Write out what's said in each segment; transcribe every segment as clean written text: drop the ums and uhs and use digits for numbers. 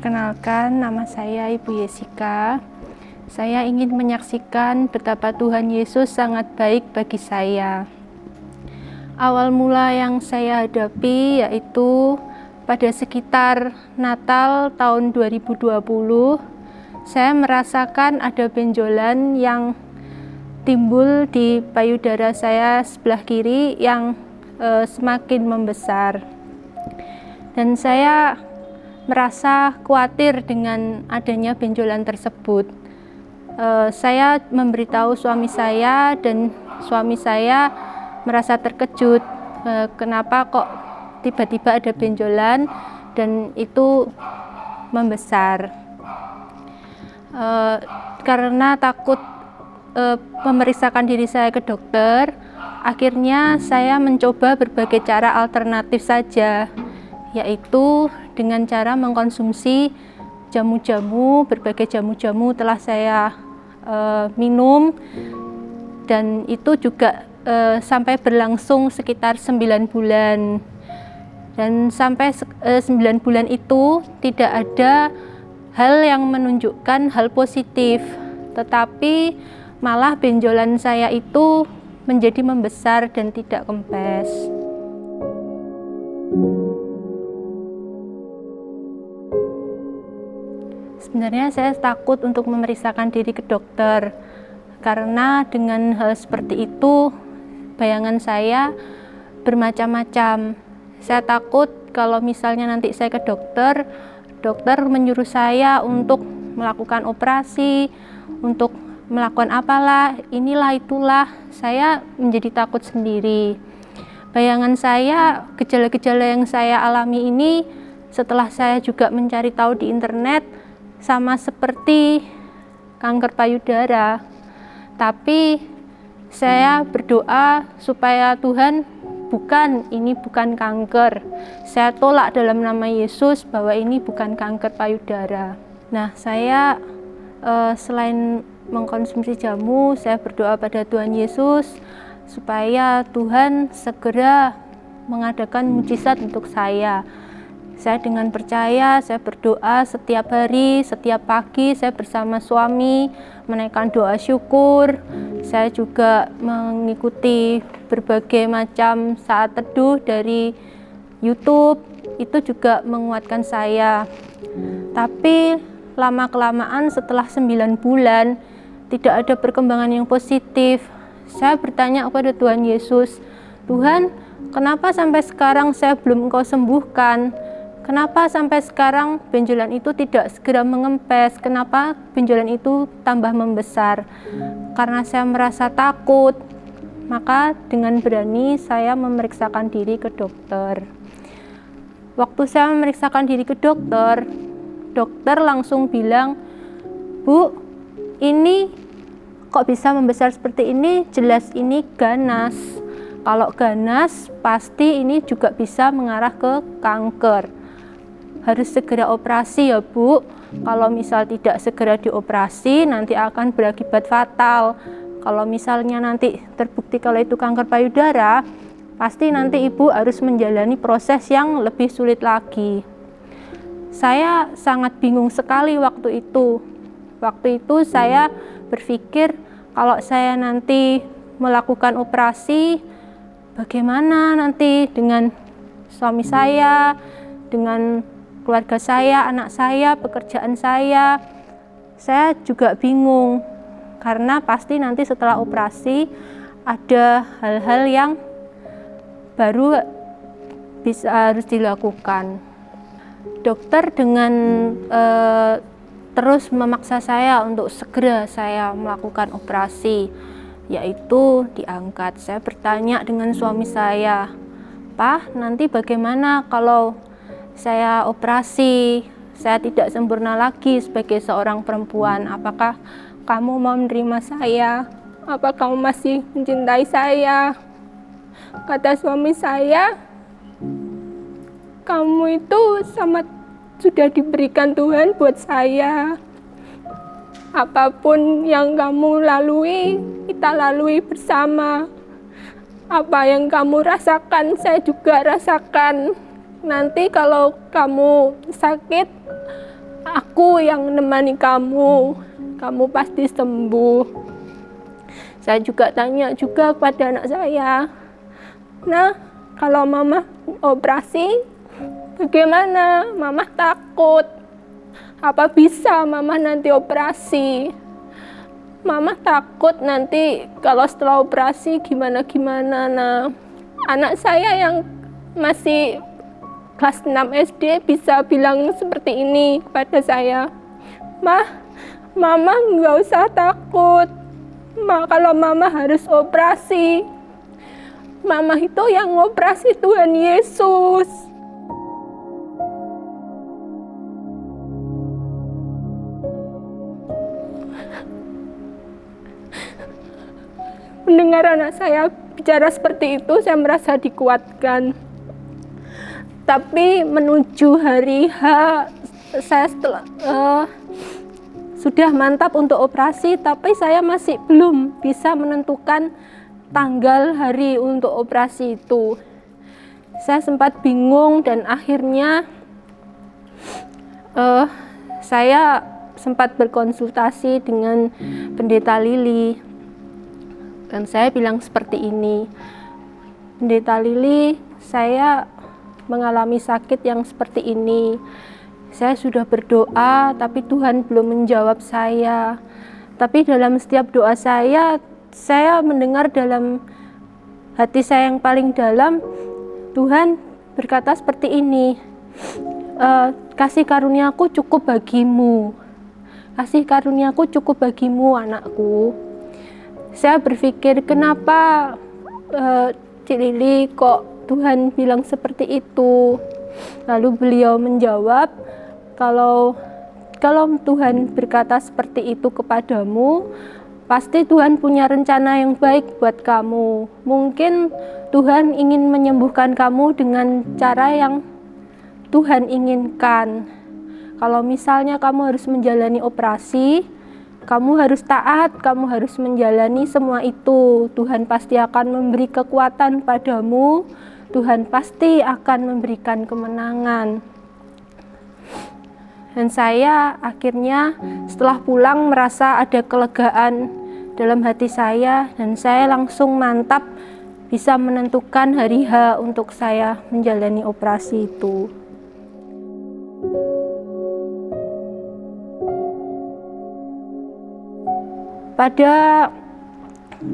Perkenalkan, nama saya Ibu Yesika. Saya ingin menyaksikan betapa Tuhan Yesus sangat baik bagi saya. Awal mula yang saya hadapi yaitu pada sekitar Natal tahun 2020, saya merasakan ada benjolan yang timbul di payudara saya sebelah kiri yang semakin membesar. Dan saya merasa khawatir dengan adanya benjolan tersebut. Saya memberitahu suami saya dan suami saya merasa terkejut. Kenapa kok tiba-tiba ada benjolan dan itu membesar. Karena takut memeriksakan diri saya ke dokter, akhirnya saya mencoba berbagai cara alternatif saja, yaitu dengan cara mengkonsumsi berbagai jamu-jamu telah saya minum, dan itu juga sampai berlangsung sekitar 9 bulan. Dan sampai 9 bulan itu tidak ada hal yang menunjukkan hal positif, tetapi malah benjolan saya itu menjadi membesar dan tidak kempes. Sebenarnya saya takut untuk memeriksakan diri ke dokter, karena dengan hal seperti itu bayangan saya bermacam-macam. Saya takut kalau misalnya nanti saya ke dokter, dokter menyuruh saya untuk melakukan operasi, untuk melakukan apalah, inilah itulah, saya menjadi takut sendiri. Bayangan saya, gejala-gejala yang saya alami ini setelah saya juga mencari tahu di internet, sama seperti kanker payudara. Tapi saya berdoa supaya Tuhan, ini bukan kanker. Saya tolak dalam nama Yesus bahwa ini bukan kanker payudara. Nah, saya selain mengkonsumsi jamu, saya berdoa pada Tuhan Yesus supaya Tuhan segera mengadakan mujizat untuk saya. Saya dengan percaya, saya berdoa setiap hari, setiap pagi saya bersama suami menaikkan doa syukur. Saya juga mengikuti berbagai macam saat teduh dari YouTube, itu juga menguatkan saya. Tapi lama-kelamaan setelah 9 bulan tidak ada perkembangan yang positif. Saya bertanya kepada Tuhan Yesus, Tuhan, kenapa sampai sekarang saya belum Engkau sembuhkan? Kenapa sampai sekarang benjolan itu tidak segera mengempes? Kenapa benjolan itu tambah membesar? Karena saya merasa takut, maka dengan berani saya memeriksakan diri ke dokter. Waktu saya memeriksakan diri ke dokter, dokter langsung bilang, Bu, ini kok bisa membesar seperti ini? Jelas ini ganas. Kalau ganas, pasti ini juga bisa mengarah ke kanker. Harus segera operasi ya Bu. Kalau misal tidak segera dioperasi, nanti akan berakibat fatal. Kalau misalnya nanti terbukti kalau itu kanker payudara, pasti nanti Ibu harus menjalani proses yang lebih sulit lagi. Saya sangat bingung sekali waktu itu. Waktu itu saya berpikir kalau saya nanti melakukan operasi, bagaimana nanti dengan suami saya, dengan keluarga saya, anak saya, pekerjaan saya. Saya juga bingung, karena pasti nanti setelah operasi ada hal-hal yang baru harus dilakukan. Dokter dengan terus memaksa saya untuk segera saya melakukan operasi, yaitu diangkat. Saya bertanya dengan suami saya, Pak, nanti bagaimana kalau saya operasi, saya tidak sempurna lagi sebagai seorang perempuan? Apakah kamu mau menerima saya? Apa kamu masih mencintai saya? Kata suami saya, kamu itu sudah diberikan Tuhan buat saya. Apapun yang kamu lalui, kita lalui bersama. Apa yang kamu rasakan, saya juga rasakan. Nanti kalau kamu sakit, aku yang menemani kamu pasti sembuh. Saya juga tanya juga kepada anak saya, nah kalau mama operasi bagaimana? Mama takut, apa bisa mama nanti operasi? Mama takut nanti kalau setelah operasi gimana-gimana. Nah, anak saya yang masih kelas 6 SD bisa bilang seperti ini kepada saya, Mama nggak usah takut, kalau mama harus operasi, mama itu yang operasi Tuhan Yesus. Mendengar anak saya bicara seperti itu, saya merasa dikuatkan. Tapi menuju hari H, saya sudah mantap untuk operasi, tapi saya masih belum bisa menentukan tanggal hari untuk operasi itu. Saya sempat bingung dan akhirnya saya sempat berkonsultasi dengan Pendeta Lili. Dan saya bilang seperti ini, Pendeta Lili, saya mengalami sakit yang seperti ini. Saya sudah berdoa, tapi Tuhan belum menjawab saya. Tapi dalam setiap doa saya mendengar dalam hati saya yang paling dalam, Tuhan berkata seperti ini, kasih karuniaku cukup bagimu. Kasih karuniaku cukup bagimu, anakku. Saya berpikir, kenapa Cik Lili kok Tuhan bilang seperti itu? Lalu beliau menjawab, kalau Tuhan berkata seperti itu kepadamu, pasti Tuhan punya rencana yang baik buat kamu. Mungkin Tuhan ingin menyembuhkan kamu dengan cara yang Tuhan inginkan. Kalau misalnya kamu harus menjalani operasi, kamu harus taat, kamu harus menjalani semua itu. Tuhan pasti akan memberi kekuatan padamu, Tuhan pasti akan memberikan kemenangan. Dan saya akhirnya setelah pulang merasa ada kelegaan dalam hati saya, dan saya langsung mantap bisa menentukan hari H untuk saya menjalani operasi itu. Pada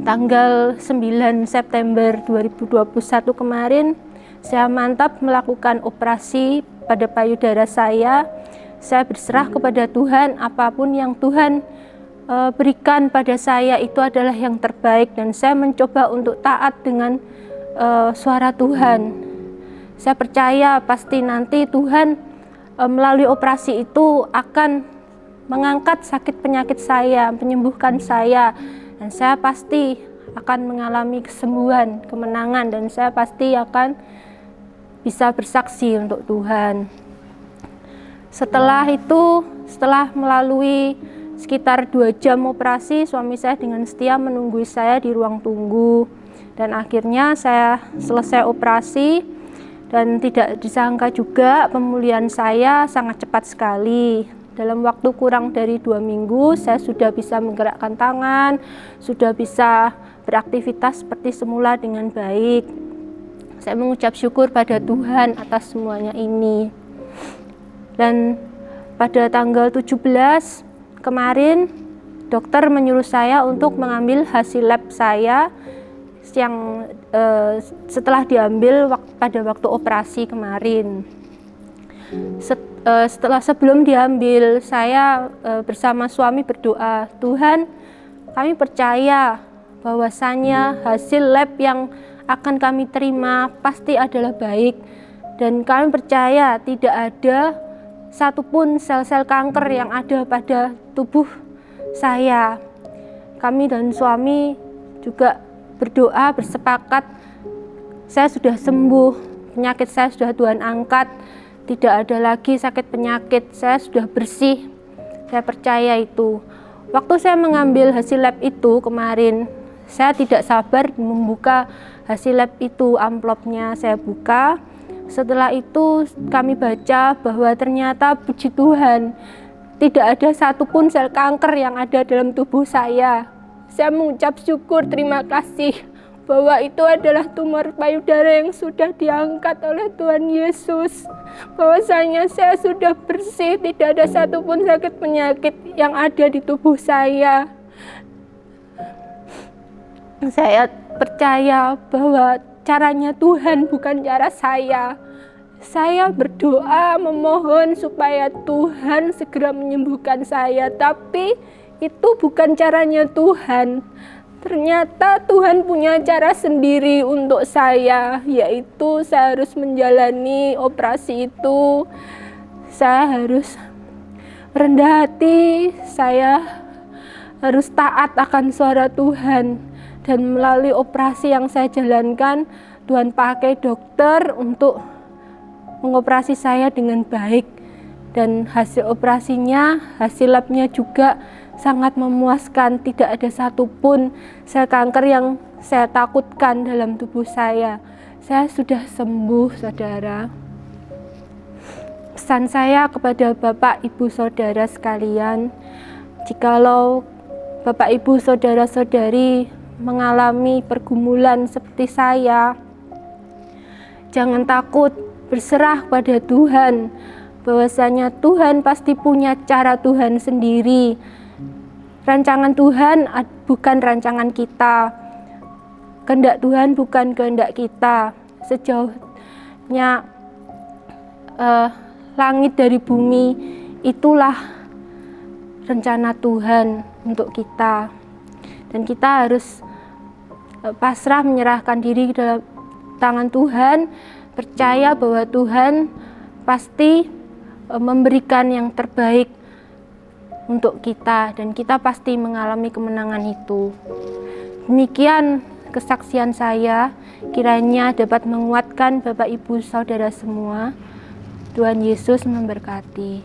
tanggal 9 September 2021 kemarin, saya mantap melakukan operasi pada payudara saya. Saya berserah kepada Tuhan, apapun yang Tuhan berikan pada saya itu adalah yang terbaik, dan saya mencoba untuk taat dengan suara Tuhan. Saya percaya pasti nanti Tuhan melalui operasi itu akan mengangkat sakit penyakit saya, menyembuhkan saya, dan saya pasti akan mengalami kesembuhan, kemenangan, dan saya pasti akan bisa bersaksi untuk Tuhan. Setelah itu, setelah melalui sekitar 2 jam operasi, suami saya dengan setia menunggu saya di ruang tunggu. Dan akhirnya saya selesai operasi, dan tidak disangka juga pemulihan saya sangat cepat sekali. Dalam waktu kurang dari 2 minggu, saya sudah bisa menggerakkan tangan, sudah bisa beraktivitas seperti semula dengan baik. Saya mengucap syukur pada Tuhan atas semuanya ini. Dan pada tanggal 17 kemarin, dokter menyuruh saya untuk mengambil hasil lab saya yang setelah diambil pada waktu operasi kemarin. Sebelum diambil, saya bersama suami berdoa, Tuhan, kami percaya bahwasanya hasil lab yang akan kami terima pasti adalah baik, dan kami percaya tidak ada satupun sel-sel kanker yang ada pada tubuh saya. Kami dan suami juga berdoa, bersepakat, saya sudah sembuh, penyakit saya sudah Tuhan angkat, tidak ada lagi sakit penyakit, saya sudah bersih. Saya percaya itu. Waktu saya mengambil hasil lab itu kemarin, saya tidak sabar membuka hasil lab itu, amplopnya saya buka. Setelah itu kami baca bahwa ternyata puji Tuhan, tidak ada satupun sel kanker yang ada dalam tubuh saya. Saya mengucap syukur, terima kasih bahwa itu adalah tumor payudara yang sudah diangkat oleh Tuhan Yesus. Bahwasanya saya sudah bersih, tidak ada satupun sakit penyakit yang ada di tubuh saya. Saya percaya bahwa caranya Tuhan bukan cara saya. Saya berdoa memohon supaya Tuhan segera menyembuhkan saya, tapi itu bukan caranya Tuhan. Ternyata Tuhan punya cara sendiri untuk saya, yaitu saya harus menjalani operasi itu. Saya harus rendah hati, saya harus taat akan suara Tuhan. Dan melalui operasi yang saya jalankan, Tuhan pakai dokter untuk mengoperasi saya dengan baik, dan hasil operasinya, hasil labnya juga sangat memuaskan. Tidak ada satupun sel kanker yang saya takutkan dalam tubuh saya. Saya sudah sembuh, saudara. Pesan saya kepada Bapak, Ibu, Saudara sekalian, jikalau Bapak, Ibu, Saudara-saudari mengalami pergumulan seperti saya, jangan takut, berserah pada Tuhan, bahwasanya Tuhan pasti punya cara Tuhan sendiri. Rancangan Tuhan bukan rancangan kita, kehendak Tuhan bukan kehendak kita. Sejauhnya langit dari bumi, itulah rencana Tuhan untuk kita. Dan kita harus pasrah, menyerahkan diri ke dalam tangan Tuhan, percaya bahwa Tuhan pasti memberikan yang terbaik untuk kita, dan kita pasti mengalami kemenangan itu. Demikian kesaksian saya, kiranya dapat menguatkan Bapak, Ibu, Saudara semua. Tuhan Yesus memberkati.